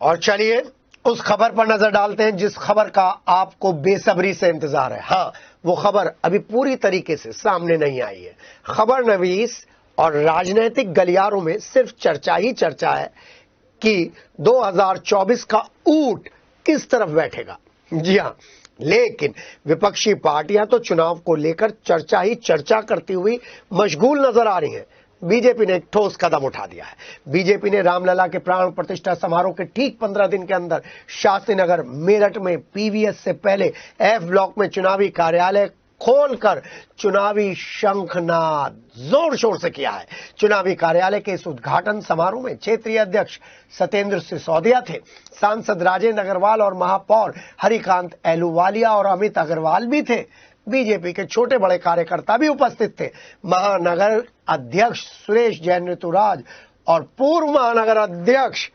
और चलिए उस खबर पर नजर डालते हैं जिस खबर का आपको बेसब्री से इंतजार है। हाँ, वो खबर अभी पूरी तरीके से सामने नहीं आई है। खबर नवीस और राजनीतिक गलियारों में सिर्फ चर्चा ही चर्चा है कि 2024 का ऊंट किस तरफ बैठेगा। जी हाँ, लेकिन विपक्षी पार्टियां तो चुनाव को लेकर चर्चा ही चर्चा करती हुई मशगूल नजर आ रही हैं। बीजेपी ने एक ठोस कदम उठा दिया है। बीजेपी ने रामलला के प्राण प्रतिष्ठा समारोह के ठीक 15 दिन के अंदर शास्त्री नगर मेरठ में पीवीएस से पहले एफ ब्लॉक में चुनावी कार्यालय खोलकर चुनावी शंखनाद जोर शोर से किया है। चुनावी कार्यालय के इस उद्घाटन समारोह में क्षेत्रीय अध्यक्ष सत्येंद्र सिसोदिया थे, सांसद राजेंद्र अग्रवाल और महापौर हरिकांत एलूवालिया और अमित अग्रवाल भी थे। बीजेपी के छोटे बड़े कार्यकर्ता भी उपस्थित थे। महानगर अध्यक्ष सुरेश जैन ऋतुराज और पूर्व महानगर अध्यक्ष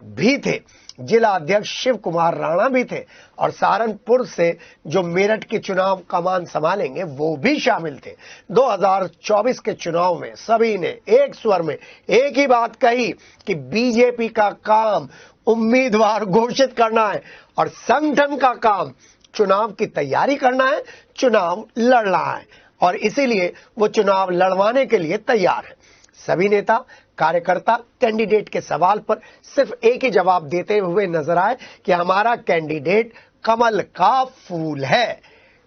भी थे। जिला अध्यक्ष शिव कुमार राणा भी थे और सहारनपुर से जो मेरठ के चुनाव कमान संभालेंगे वो भी शामिल थे। 2024 के चुनाव में सभी ने एक स्वर में एक ही बात कही कि बीजेपी का काम उम्मीदवार घोषित करना है और संगठन का काम चुनाव की तैयारी करना है, चुनाव लड़ना है और इसीलिए वो चुनाव लड़वाने के लिए तैयार है। सभी नेता कार्यकर्ता कैंडिडेट के सवाल पर सिर्फ एक ही जवाब देते हुए नजर आए कि हमारा कैंडिडेट कमल का फूल है।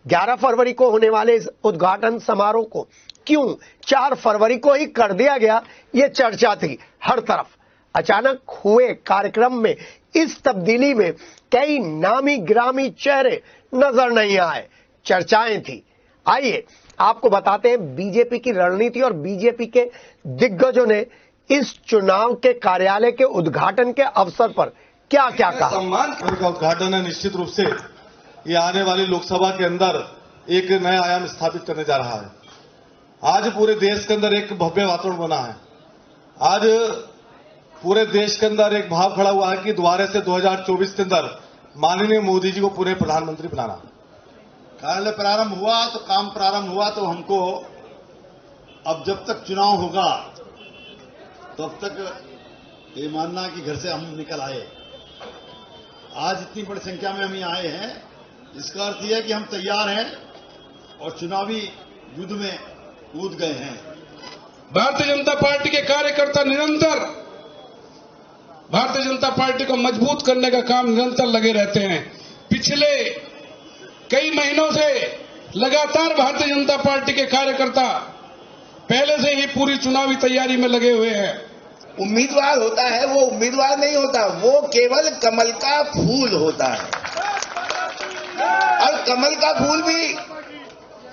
11 फरवरी को होने वाले इस उद्घाटन समारोह को क्यों 4 फरवरी को ही कर दिया गया, ये चर्चा थी हर तरफ। अचानक हुए कार्यक्रम में इस तब्दीली में कई नामी गिरामी चेहरे नजर नहीं आए, चर्चाएं थी। आइए आपको बताते हैं बीजेपी की रणनीति और बीजेपी के दिग्गजों ने इस चुनाव के कार्यालय के उद्घाटन के अवसर पर क्या क्या कहा। सम्मान का उद्घाटन है, निश्चित रूप से ये आने वाली लोकसभा के अंदर एक नया आयाम स्थापित करने जा रहा है। आज पूरे देश के अंदर एक भव्य वातावरण बना है। आज पूरे देश के अंदर एक भाव खड़ा हुआ है कि दोबारा से 2024 के अंदर माननीय मोदी जी को पुनः प्रधानमंत्री बनाना। कार्यालय प्रारंभ हुआ तो काम प्रारंभ हुआ तो हमको अब जब तक चुनाव होगा तब तक ये मानना कि घर से हम निकल आए। आज इतनी बड़ी संख्या में हम यहाँ आए हैं, इसका अर्थ यह है कि हम तैयार हैं और चुनावी युद्ध में कूद गए हैं। भारतीय जनता पार्टी के कार्यकर्ता निरंतर भारतीय जनता पार्टी को मजबूत करने का काम निरंतर लगे रहते हैं। पिछले कई महीनों से लगातार भारतीय जनता पार्टी के कार्यकर्ता पहले से ही पूरी चुनावी तैयारी में लगे हुए हैं। उम्मीदवार होता है वो उम्मीदवार नहीं होता, वो केवल कमल का फूल होता है और कमल का फूल भी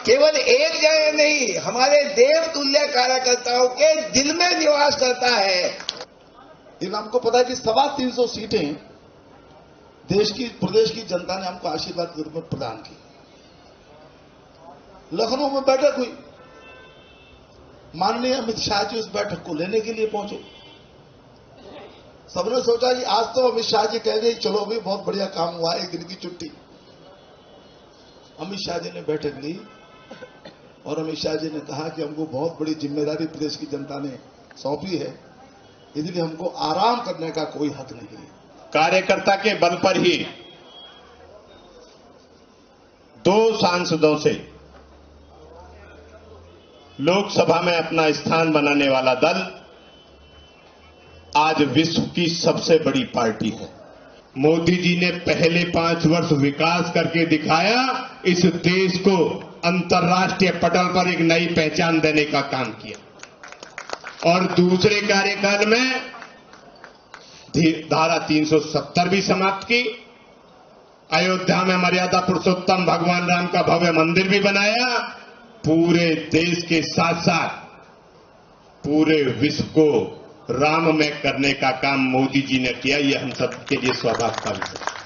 केवल एक जगह नहीं, हमारे देव तुल्य कार्यकर्ताओं के दिल में निवास करता है। लेकिन हमको पता है कि 325 सीटें देश की प्रदेश की जनता ने हमको आशीर्वाद के रूप में प्रदान की। लखनऊ में बैठक हुई, माननीय अमित शाह जी उस बैठक को लेने के लिए पहुंचे। सबने सोचा कि आज तो अमित शाह जी कह गए चलो भी बहुत बढ़िया काम हुआ, एक दिन की छुट्टी। अमित शाह जी ने बैठक ली और अमित शाह जी ने कहा कि हमको बहुत बड़ी जिम्मेदारी प्रदेश की जनता ने सौंपी है, इसलिए हमको आराम करने का कोई हक नहीं है। कार्यकर्ता के बल पर ही 2 सांसदों से लोकसभा में अपना स्थान बनाने वाला दल आज विश्व की सबसे बड़ी पार्टी है। मोदी जी ने पहले 5 वर्ष विकास करके दिखाया, इस देश को अंतर्राष्ट्रीय पटल पर एक नई पहचान देने का काम किया और दूसरे कार्यकाल में धारा 370 भी समाप्त की। अयोध्या में मर्यादा पुरुषोत्तम भगवान राम का भव्य मंदिर भी बनाया। पूरे देश के साथ साथ पूरे विश्व को राममय करने का काम मोदी जी ने किया। यह हम सबके लिए सौभाग्य का विषय है।